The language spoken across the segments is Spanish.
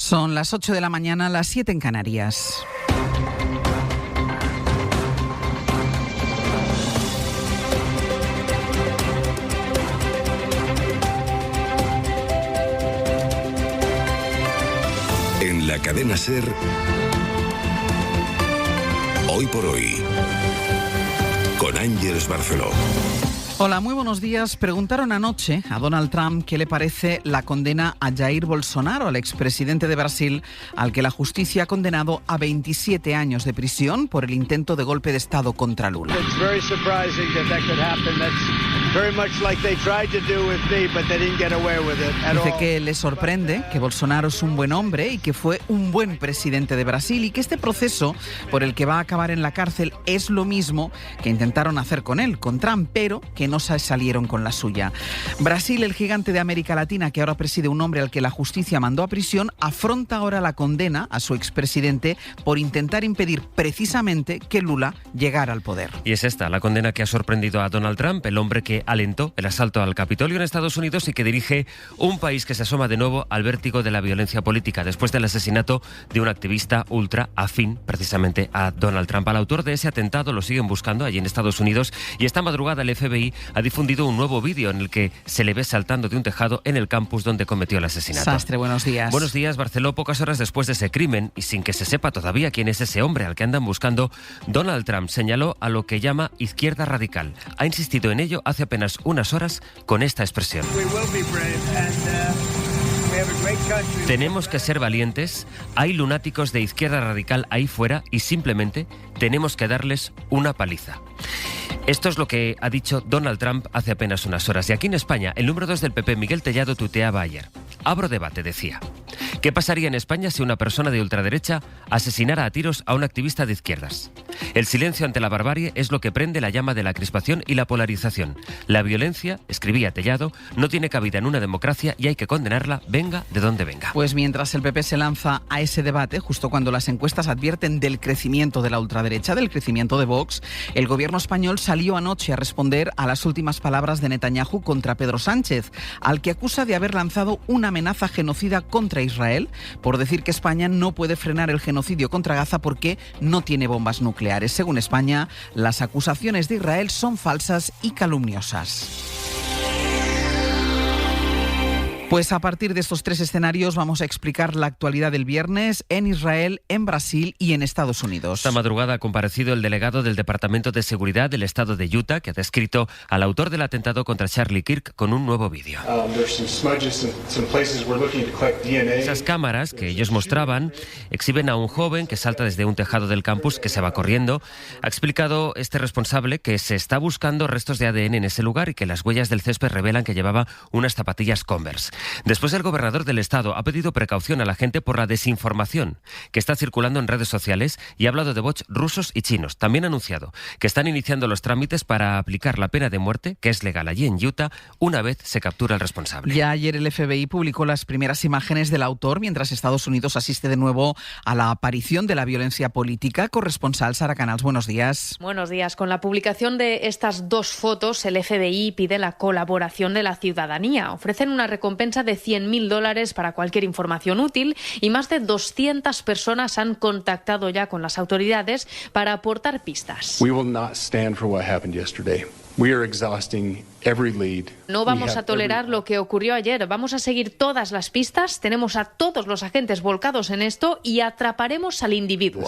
Son las 8 de la mañana, las 7 en Canarias. En la cadena SER, Hoy por Hoy, con Ángeles Barceló. Hola, muy buenos días. Preguntaron anoche a Donald Trump qué le parece la condena a Jair Bolsonaro, al expresidente de Brasil, al que la justicia ha condenado a 27 años de prisión por el intento de golpe de Estado contra Lula. Dice que le sorprende que Bolsonaro es un buen hombre y que fue un buen presidente de Brasil y que este proceso por el que va a acabar en la cárcel es lo mismo que intentaron hacer con él, con Trump, pero que no salieron con la suya. Brasil, el gigante de América Latina que ahora preside un hombre al que la justicia mandó a prisión, afronta ahora la condena a su expresidente por intentar impedir precisamente que Lula llegara al poder. Y es esta la condena que ha sorprendido a Donald Trump, el hombre que alentó el asalto al Capitolio en Estados Unidos y que dirige un país que se asoma de nuevo al vértigo de la violencia política después del asesinato de un activista ultra afín precisamente a Donald Trump. Al autor de ese atentado lo siguen buscando allí en Estados Unidos y esta madrugada el FBI ha difundido un nuevo vídeo en el que se le ve saltando de un tejado en el campus donde cometió el asesinato. Sastre, buenos días. Buenos días, Barceló. Pocas horas después de ese crimen y sin que se sepa todavía quién es ese hombre al que andan buscando, Donald Trump señaló a lo que llama izquierda radical. Ha insistido en ello hace apenas unas horas con esta expresión. Tenemos que ser valientes, hay lunáticos de izquierda radical ahí fuera y simplemente tenemos que darles una paliza. Esto es lo que ha dicho Donald Trump hace apenas unas horas. Y aquí en España, el número 2 del PP, Miguel Tellado, tuiteaba ayer. Abro debate, decía. ¿Qué pasaría en España si una persona de ultraderecha asesinara a tiros a un activista de izquierdas? El silencio ante la barbarie es lo que prende la llama de la crispación y la polarización. La violencia, escribía Tellado, no tiene cabida en una democracia y hay que condenarla, venga de donde venga. Pues mientras el PP se lanza a ese debate, justo cuando las encuestas advierten del crecimiento de la ultraderecha, del crecimiento de Vox, el gobierno español salió anoche a responder a las últimas palabras de Netanyahu contra Pedro Sánchez, al que acusa de haber lanzado una amenaza genocida contra Israel por decir que España no puede frenar el genocidio contra Gaza porque no tiene bombas nucleares. Según España, las acusaciones de Israel son falsas y calumniosas. Pues a partir de estos tres escenarios vamos a explicar la actualidad del viernes en Israel, en Brasil y en Estados Unidos. Esta madrugada ha comparecido el delegado del Departamento de Seguridad del Estado de Utah, que ha descrito al autor del atentado contra Charlie Kirk con un nuevo vídeo. Esas cámaras que ellos mostraban exhiben a un joven que salta desde un tejado del campus, que se va corriendo. Ha explicado este responsable que se está buscando restos de ADN en ese lugar y que las huellas del césped revelan que llevaba unas zapatillas Converse. Después, el gobernador del estado ha pedido precaución a la gente por la desinformación que está circulando en redes sociales y ha hablado de bots rusos y chinos. También ha anunciado que están iniciando los trámites para aplicar la pena de muerte, que es legal allí en Utah, una vez se captura al responsable. Ya ayer el FBI publicó las primeras imágenes del autor, mientras Estados Unidos asiste de nuevo a la aparición de la violencia política. Corresponsal Sara Canals, buenos días. Buenos días. Con la publicación de estas dos fotos, el FBI pide la colaboración de la ciudadanía. Ofrecen una recompensa de $100.000 para cualquier información útil y más de 200 personas han contactado ya con las autoridades para aportar pistas. No vamos a tolerar lo que ocurrió ayer. Vamos a seguir todas las pistas. Tenemos a todos los agentes volcados en esto y atraparemos al individuo.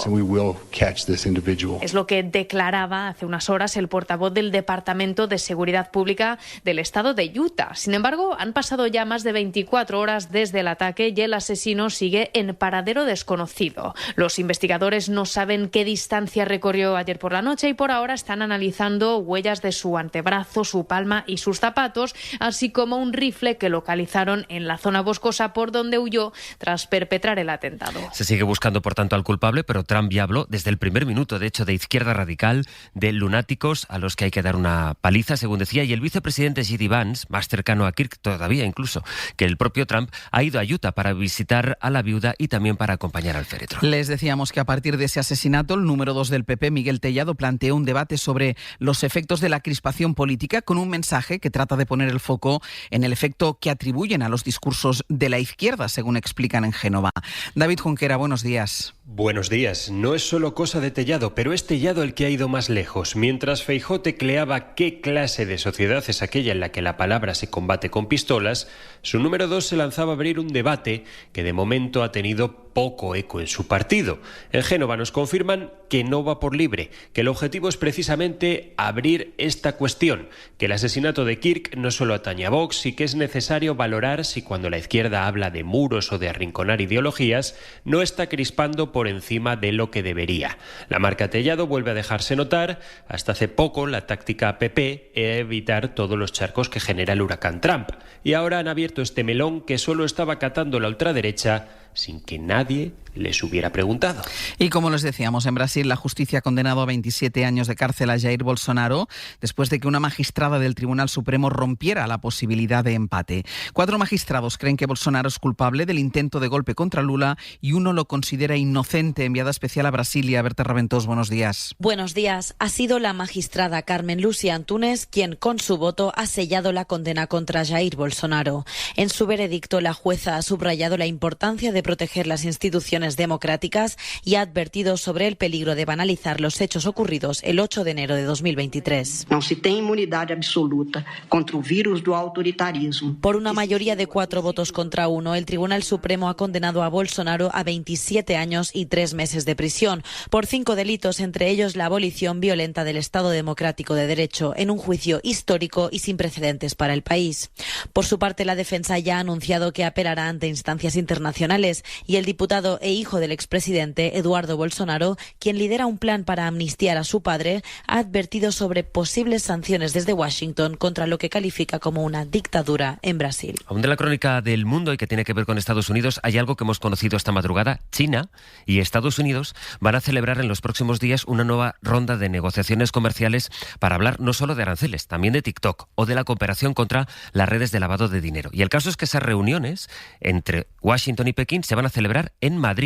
Es lo que declaraba hace unas horas el portavoz del Departamento de Seguridad Pública del estado de Utah. Sin embargo, han pasado ya más de 24 horas desde el ataque y el asesino sigue en paradero desconocido. Los investigadores no saben qué distancia recorrió ayer por la noche y por ahora están analizando huellas de su antebrazo, su palma y sus zapatos, así como un rifle que localizaron en la zona boscosa por donde huyó tras perpetrar el atentado. Se sigue buscando, por tanto, al culpable, pero Trump ya habló desde el primer minuto, de hecho, de izquierda radical, de lunáticos a los que hay que dar una paliza, según decía, y el vicepresidente J.D. Vance, más cercano a Kirk todavía incluso que el propio Trump, ha ido a Utah para visitar a la viuda y también para acompañar al féretro. Les decíamos que a partir de ese asesinato, el número 2 del PP, Miguel Tellado, planteó un debate sobre los efectos de la crispación política con un mensaje mensaje que trata de poner el foco en el efecto que atribuyen a los discursos de la izquierda, según explican en Génova. David Junquera, buenos días. Buenos días. No es solo cosa de Tellado, pero es Tellado el que ha ido más lejos. Mientras Feijóo tecleaba qué clase de sociedad es aquella en la que la palabra se combate con pistolas, su número 2 se lanzaba a abrir un debate que de momento ha tenido poco eco en su partido. En Génova nos confirman que no va por libre, que el objetivo es precisamente abrir esta cuestión, que el asesinato de Kirk no solo atañe a Vox y que es necesario valorar si cuando la izquierda habla de muros o de arrinconar ideologías, no está crispando por encima de lo que debería. La marca Tellado vuelve a dejarse notar. Hasta hace poco la táctica PP era evitar todos los charcos que genera el huracán Trump. Y ahora han abierto este melón que solo estaba catando la ultraderecha sin que nadie les hubiera preguntado. Y como les decíamos, en Brasil la justicia ha condenado a 27 años de cárcel a Jair Bolsonaro después de que una magistrada del Tribunal Supremo rompiera la posibilidad de empate. 4 magistrados creen que Bolsonaro es culpable del intento de golpe contra Lula y uno lo considera inocente. Enviada especial a Brasilia, Berta Raventós, buenos días. Buenos días. Ha sido la magistrada Carmen Lucia Antunes quien con su voto ha sellado la condena contra Jair Bolsonaro. En su veredicto, la jueza ha subrayado la importancia de proteger las instituciones democráticas y ha advertido sobre el peligro de banalizar los hechos ocurridos el 8 de enero de 2023. No se tiene inmunidad absoluta contra el virus del autoritarismo. Por una mayoría de 4 votos contra 1, el Tribunal Supremo ha condenado a Bolsonaro a 27 años y 3 meses de prisión por 5 delitos, entre ellos la abolición violenta del Estado Democrático de Derecho, en un juicio histórico y sin precedentes para el país. Por su parte, la defensa ya ha anunciado que apelará ante instancias internacionales y el diputado e hijo del expresidente, Eduardo Bolsonaro, quien lidera un plan para amnistiar a su padre, ha advertido sobre posibles sanciones desde Washington contra lo que califica como una dictadura en Brasil. Aún de la crónica del mundo y que tiene que ver con Estados Unidos, hay algo que hemos conocido esta madrugada. China y Estados Unidos van a celebrar en los próximos días una nueva ronda de negociaciones comerciales para hablar no solo de aranceles, también de TikTok o de la cooperación contra las redes de lavado de dinero. Y el caso es que esas reuniones entre Washington y Pekín se van a celebrar en Madrid.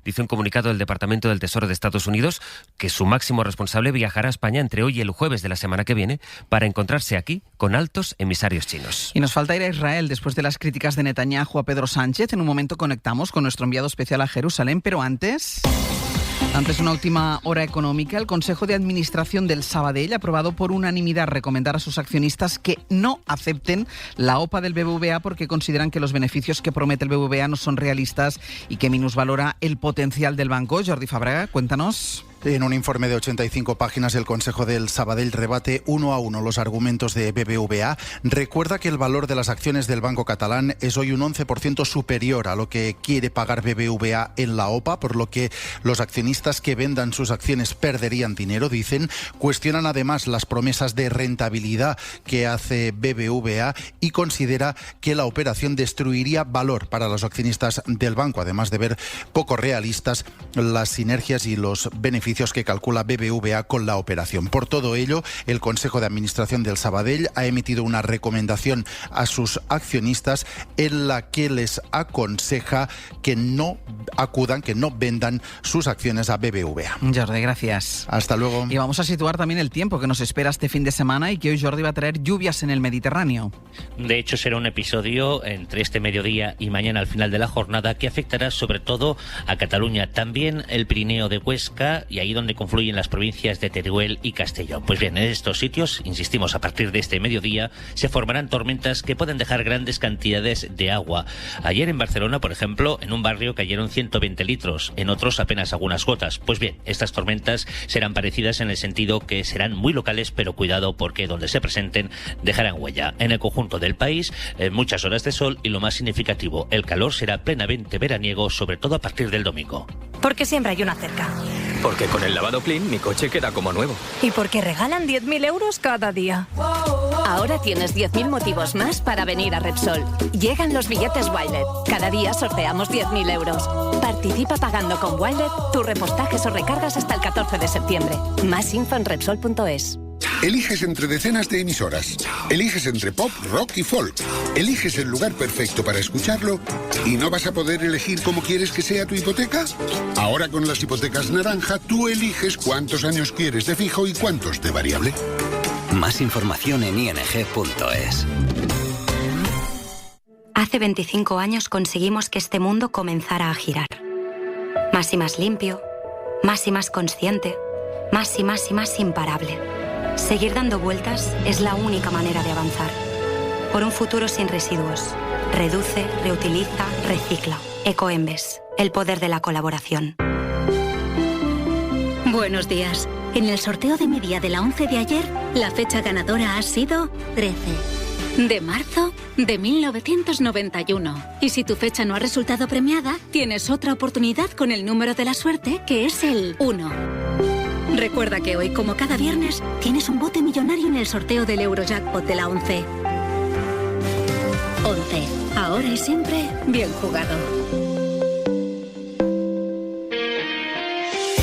Dice un comunicado del Departamento del Tesoro de Estados Unidos que su máximo responsable viajará a España entre hoy y el jueves de la semana que viene para encontrarse aquí con altos emisarios chinos. Y nos falta ir a Israel después de las críticas de Netanyahu a Pedro Sánchez. En un momento conectamos con nuestro enviado especial a Jerusalén, pero antes una última hora económica. El Consejo de Administración del Sabadell ha aprobado por unanimidad recomendar a sus accionistas que no acepten la OPA del BBVA porque consideran que los beneficios que promete el BBVA no son realistas y que minusvalora el potencial del banco. Jordi Fabregat, cuéntanos. En un informe de 85 páginas, el Consejo del Sabadell rebate 1 a 1 los argumentos de BBVA. Recuerda que el valor de las acciones del banco catalán es hoy un 11% superior a lo que quiere pagar BBVA en la OPA, por lo que los accionistas que vendan sus acciones perderían dinero, dicen. Cuestionan además las promesas de rentabilidad que hace BBVA y considera que la operación destruiría valor para los accionistas del banco, además de ver poco realistas las sinergias y los beneficios que calcula BBVA con la operación. Por todo ello, el Consejo de Administración del Sabadell ha emitido una recomendación a sus accionistas en la que les aconseja que no acudan, que no vendan sus acciones a BBVA. Jordi, gracias. Hasta luego. Y vamos a situar también el tiempo que nos espera este fin de semana y que hoy Jordi va a traer lluvias en el Mediterráneo. De hecho, será un episodio entre este mediodía y mañana al final de la jornada que afectará sobre todo a Cataluña, también el Pirineo de Huesca y ahí donde confluyen las provincias de Teruel y Castellón. Pues bien, en estos sitios, insistimos, a partir de este mediodía se formarán tormentas que pueden dejar grandes cantidades de agua. Ayer en Barcelona, por ejemplo, en un barrio cayeron 120 litros, en otros apenas algunas gotas. Pues bien, estas tormentas serán parecidas en el sentido que serán muy locales, pero cuidado porque donde se presenten dejarán huella. En el conjunto del país, muchas horas de sol y lo más significativo, el calor será plenamente veraniego, sobre todo a partir del domingo. Porque siempre hay una cerca. Porque con el lavado Clean mi coche queda como nuevo. Y porque regalan 10.000 euros cada día. Ahora tienes 10.000 motivos más para venir a Repsol. Llegan los billetes Wilet. Cada día sorteamos 10.000 euros. Participa pagando con Wilet tus repostajes o recargas hasta el 14 de septiembre. Más info en Repsol.es. Eliges entre decenas de emisoras. Eliges entre pop, rock y folk. Eliges el lugar perfecto para escucharlo y no vas a poder elegir cómo quieres que sea tu hipoteca. Ahora con las hipotecas naranja, tú eliges cuántos años quieres de fijo y cuántos de variable. Más información en ing.es. Hace 25 años conseguimos que este mundo comenzara a girar. Más y más limpio, más y más consciente, más y más y más imparable. Seguir dando vueltas es la única manera de avanzar. Por un futuro sin residuos. Reduce, reutiliza, recicla. Ecoembes, el poder de la colaboración. Buenos días. En el sorteo de mi día de la 11 de ayer, la fecha ganadora ha sido 13 de marzo de 1991. Y si tu fecha no ha resultado premiada, tienes otra oportunidad con el número de la suerte, que es el 1. Recuerda que hoy, como cada viernes, tienes un bote millonario en el sorteo del Eurojackpot de la 11. 11. Ahora y siempre, bien jugado.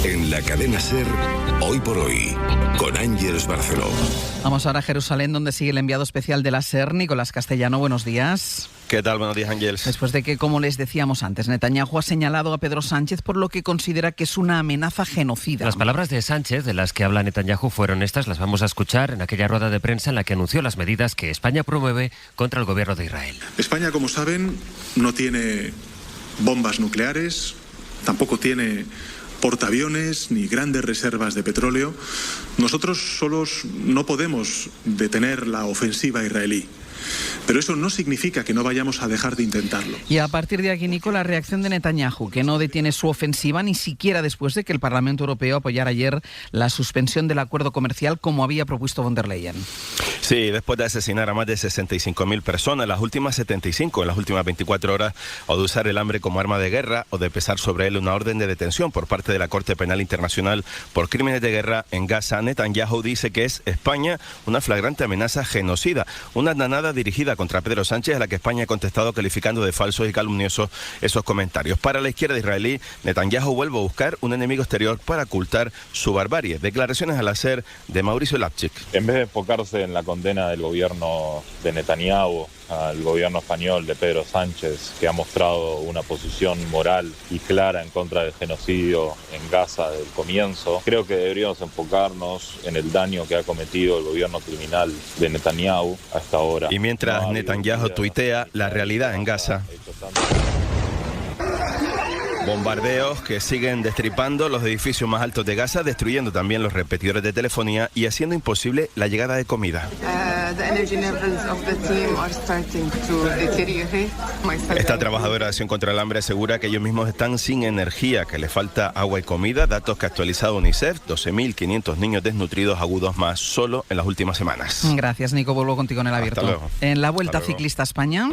En la cadena SER, Hoy por Hoy, con Ángeles Barceló. Vamos ahora a Jerusalén, donde sigue el enviado especial de la SER, Nicolás Castellano. Buenos días. ¿Qué tal? Buenos días, Ángeles. Después de que, como les decíamos antes, Netanyahu ha señalado a Pedro Sánchez por lo que considera que es una amenaza genocida. Las palabras de Sánchez, de las que habla Netanyahu, fueron estas. Las vamos a escuchar en aquella rueda de prensa en la que anunció las medidas que España promueve contra el gobierno de Israel. España, como saben, no tiene bombas nucleares, tampoco tiene portaaviones ni grandes reservas de petróleo. Nosotros solos no podemos detener la ofensiva israelí. Pero eso no significa que no vayamos a dejar de intentarlo. Y a partir de aquí, Nico, la reacción de Netanyahu, que no detiene su ofensiva ni siquiera después de que el Parlamento Europeo apoyara ayer la suspensión del acuerdo comercial como había propuesto von der Leyen. Sí, después de asesinar a más de 65.000 personas, las últimas 75 en las últimas 24 horas, o de usar el hambre como arma de guerra, o de pesar sobre él una orden de detención por parte de la Corte Penal Internacional por crímenes de guerra en Gaza, Netanyahu dice que es España una flagrante amenaza genocida, una andanada dirigida contra Pedro Sánchez, a la que España ha contestado calificando de falsos y calumniosos esos comentarios. Para la izquierda israelí, Netanyahu vuelve a buscar un enemigo exterior para ocultar su barbarie. Declaraciones al hacer de Mauricio Lapchik. En vez de enfocarse en la condena del gobierno de Netanyahu al gobierno español de Pedro Sánchez, que ha mostrado una posición moral y clara en contra del genocidio en Gaza desde el comienzo, creo que deberíamos enfocarnos en el daño que ha cometido el gobierno criminal de Netanyahu hasta ahora. Y mientras Netanyahu tuitea la realidad en Gaza. Bombardeos que siguen destripando los edificios más altos de Gaza, destruyendo también los repetidores de telefonía y haciendo imposible la llegada de comida. Esta trabajadora de Acción contra el Hambre asegura que ellos mismos están sin energía, que les falta agua y comida, datos que ha actualizado UNICEF, 12.500 niños desnutridos agudos más solo en las últimas semanas. Gracias, Nico. Vuelvo contigo en el abierto. Hasta luego. En la Vuelta Ciclista a España.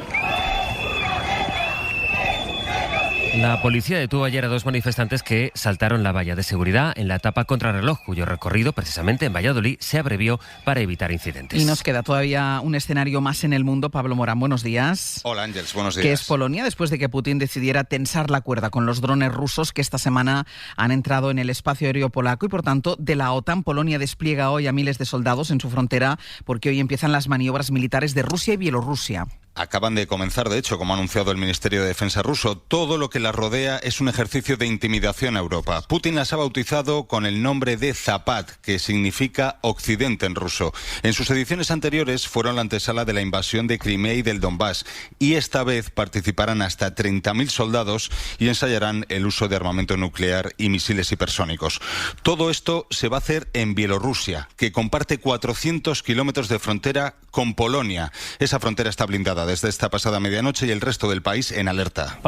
La policía detuvo ayer a 2 manifestantes que saltaron la valla de seguridad en la etapa contrarreloj, cuyo recorrido, precisamente en Valladolid, se abrevió para evitar incidentes. Y nos queda todavía un escenario más en el mundo. Pablo Morán, buenos días. Hola, Ángeles, buenos días. Que es Polonia, después de que Putin decidiera tensar la cuerda con los drones rusos que esta semana han entrado en el espacio aéreo polaco y, por tanto, de la OTAN. Polonia despliega hoy a miles de soldados en su frontera porque hoy empiezan las maniobras militares de Rusia y Bielorrusia. Acaban de comenzar, de hecho, como ha anunciado el Ministerio de Defensa ruso. Todo lo que las rodea es un ejercicio de intimidación a Europa. Putin las ha bautizado con el nombre de Zapad, que significa Occidente en ruso. En sus ediciones anteriores fueron la antesala de la invasión de Crimea y del Donbass. Y esta vez participarán hasta 30.000 soldados y ensayarán el uso de armamento nuclear y misiles hipersónicos. Todo esto se va a hacer en Bielorrusia, que comparte 400 kilómetros de frontera con Polonia. Esa frontera está blindada desde esta pasada medianoche y el resto del país en alerta.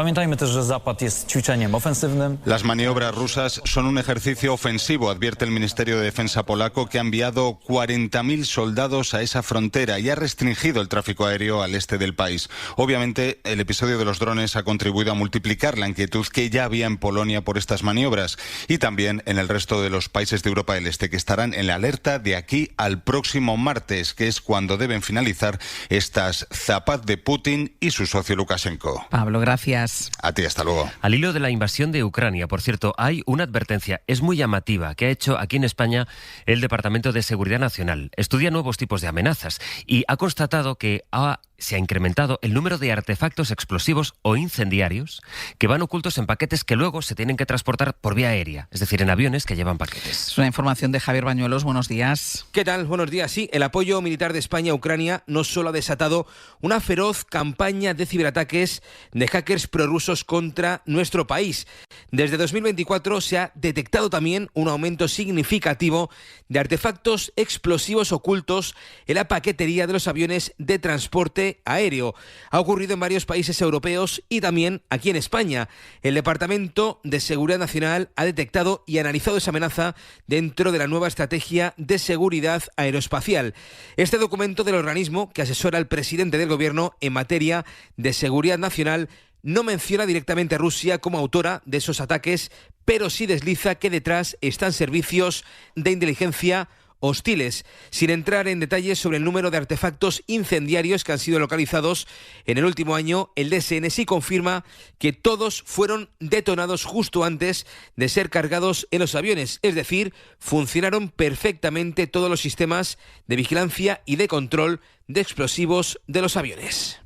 Las maniobras rusas son un ejercicio ofensivo, advierte el Ministerio de Defensa polaco, que ha enviado 40.000 soldados a esa frontera y ha restringido el tráfico aéreo al este del país. Obviamente, el episodio de los drones ha contribuido a multiplicar la inquietud que ya había en Polonia por estas maniobras y también en el resto de los países de Europa del Este, que estarán en la alerta de aquí al próximo martes, que es cuando deben finalizar estas Zapad de Putin y su socio Lukashenko. Pablo, gracias. A ti, hasta luego. Al hilo de la invasión de Ucrania, por cierto, hay una advertencia, es muy llamativa, que ha hecho aquí en España el Departamento de Seguridad Nacional. Estudia nuevos tipos de amenazas y ha constatado que ha se ha incrementado el número de artefactos explosivos o incendiarios que van ocultos en paquetes que luego se tienen que transportar por vía aérea, es decir, en aviones que llevan paquetes. Es una información de Javier Bañuelos. Buenos días. ¿Qué tal? Buenos días. Sí, el apoyo militar de España a Ucrania no solo ha desatado una feroz campaña de ciberataques de hackers prorrusos contra nuestro país. Desde 2024 se ha detectado también un aumento significativo de artefactos explosivos ocultos en la paquetería de los aviones de transporte aéreo. Ha ocurrido en varios países europeos y también aquí en España. El Departamento de Seguridad Nacional ha detectado y analizado esa amenaza dentro de la nueva estrategia de seguridad aeroespacial. Este documento del organismo que asesora al presidente del Gobierno en materia de seguridad nacional no menciona directamente a Rusia como autora de esos ataques, pero sí desliza que detrás están servicios de inteligencia hostiles, sin entrar en detalles sobre el número de artefactos incendiarios que han sido localizados en el último año. El DSN sí confirma que todos fueron detonados justo antes de ser cargados en los aviones, es decir, funcionaron perfectamente todos los sistemas de vigilancia y de control de explosivos de los aviones.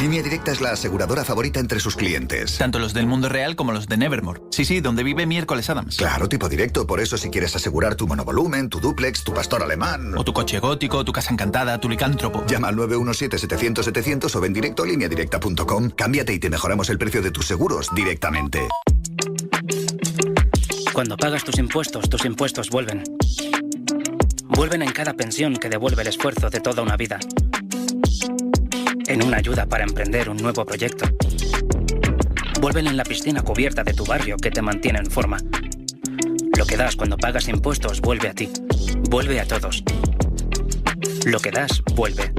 Línea Directa es la aseguradora favorita entre sus clientes. Tanto los del mundo real como los de Nevermore. Sí, donde vive Miércoles Adams. Claro, tipo directo. Por eso si quieres asegurar tu monovolumen, tu dúplex, tu pastor alemán... O tu coche gótico, tu casa encantada, tu licántropo. Llama al 917-700-700 o ven directo a lineadirecta.com. Cámbiate y te mejoramos el precio de tus seguros directamente. Cuando pagas tus impuestos vuelven. Vuelven en cada pensión que devuelve el esfuerzo de toda una vida. En una ayuda para emprender un nuevo proyecto. Vuelven en la piscina cubierta de tu barrio que te mantiene en forma. Lo que das cuando pagas impuestos vuelve a ti. Vuelve a todos. Lo que das vuelve.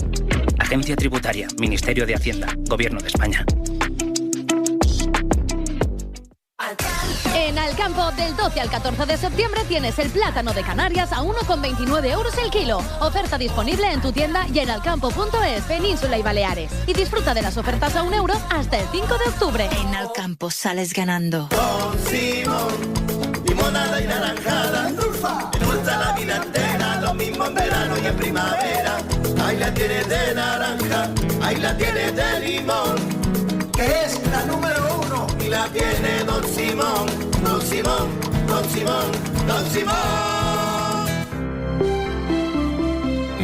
Agencia Tributaria, Ministerio de Hacienda, Gobierno de España. En Alcampo, del 12 al 14 de septiembre tienes el plátano de Canarias a 1,29 € el kilo. Oferta disponible en tu tienda y en alcampo.es, Península y Baleares. Y disfruta de las ofertas a €1 hasta el 5 de octubre. En Alcampo sales ganando. Con Simón, limonada y naranjada. Me gusta la vida entera, lo mismo en verano y en primavera. Ahí la tienes de naranja, ahí la tienes de limón. Que es la número 1 y la tiene Don Simón, Don Simón, Don Simón, Don Simón.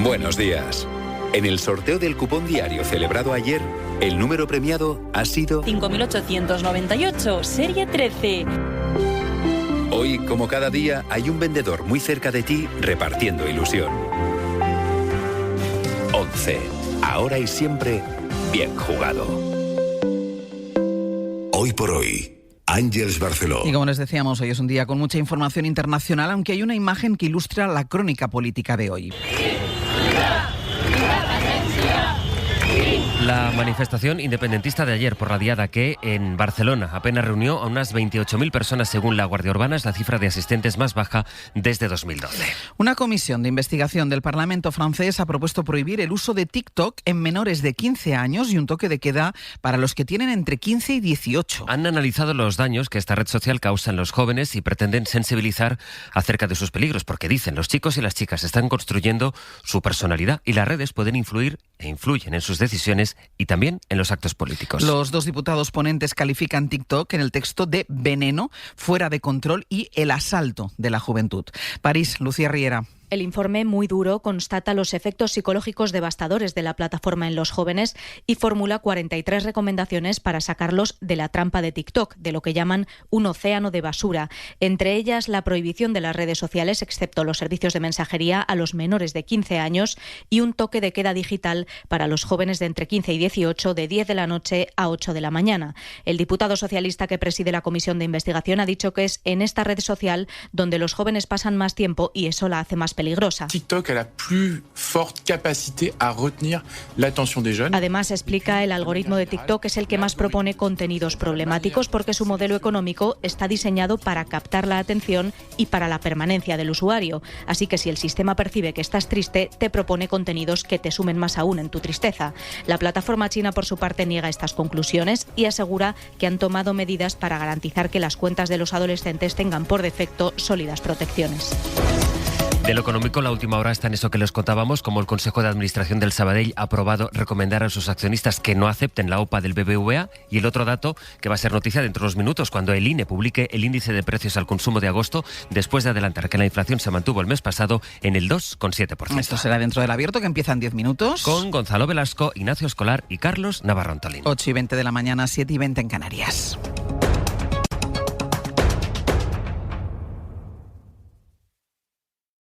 Buenos días. En el sorteo del cupón diario celebrado ayer, el número premiado ha sido 5.898, serie 13. Hoy, como cada día, hay un vendedor muy cerca de ti repartiendo ilusión. 11. Ahora y siempre, bien jugado. Hoy por hoy, Ángeles Barceló. Y como les decíamos, hoy es un día con mucha información internacional, aunque hay una imagen que ilustra la crónica política de hoy. La manifestación independentista de ayer por la Diada, que en Barcelona apenas reunió a unas 28.000 personas según la Guardia Urbana, es la cifra de asistentes más baja desde 2012. Una comisión de investigación del Parlamento francés ha propuesto prohibir el uso de TikTok en menores de 15 años y un toque de queda para los que tienen entre 15 y 18. Han analizado los daños que esta red social causa en los jóvenes y pretenden sensibilizar acerca de sus peligros, porque dicen los chicos y las chicas están construyendo su personalidad y las redes pueden influir e influyen en sus decisiones y también en los actos políticos. Los dos diputados ponentes califican TikTok en el texto de veneno, fuera de control y el asalto de la juventud. París, Lucía Riera. El informe, muy duro, constata los efectos psicológicos devastadores de la plataforma en los jóvenes y formula 43 recomendaciones para sacarlos de la trampa de TikTok, de lo que llaman un océano de basura. Entre ellas, la prohibición de las redes sociales, excepto los servicios de mensajería, a los menores de 15 años y un toque de queda digital para los jóvenes de entre 15 y 18 de 10 de la noche a 8 de la mañana. El diputado socialista que preside la comisión de investigación ha dicho que es en esta red social donde los jóvenes pasan más tiempo y eso la hace más peligrosa. TikTok a la plus forte capacité à retenir l'attention des jeunes. Además, explica, el algoritmo de TikTok es el que más propone contenidos problemáticos porque su modelo económico está diseñado para captar la atención y para la permanencia del usuario. Así que si el sistema percibe que estás triste, te propone contenidos que te sumen más aún en tu tristeza. La plataforma china, por su parte, niega estas conclusiones y asegura que han tomado medidas para garantizar que las cuentas de los adolescentes tengan por defecto sólidas protecciones. De lo económico, la última hora está en eso que les contábamos, como el Consejo de Administración del Sabadell ha aprobado recomendar a sus accionistas que no acepten la OPA del BBVA, y el otro dato que va a ser noticia dentro de unos minutos, cuando el INE publique el índice de precios al consumo de agosto, después de adelantar que la inflación se mantuvo el mes pasado en el 2,7%. Esto será dentro del Abierto, que empieza en 10 minutos. Con Gonzalo Velasco, Ignacio Escolar y Carlos Navarro Antolín. 8:20 de la mañana, 7:20 en Canarias.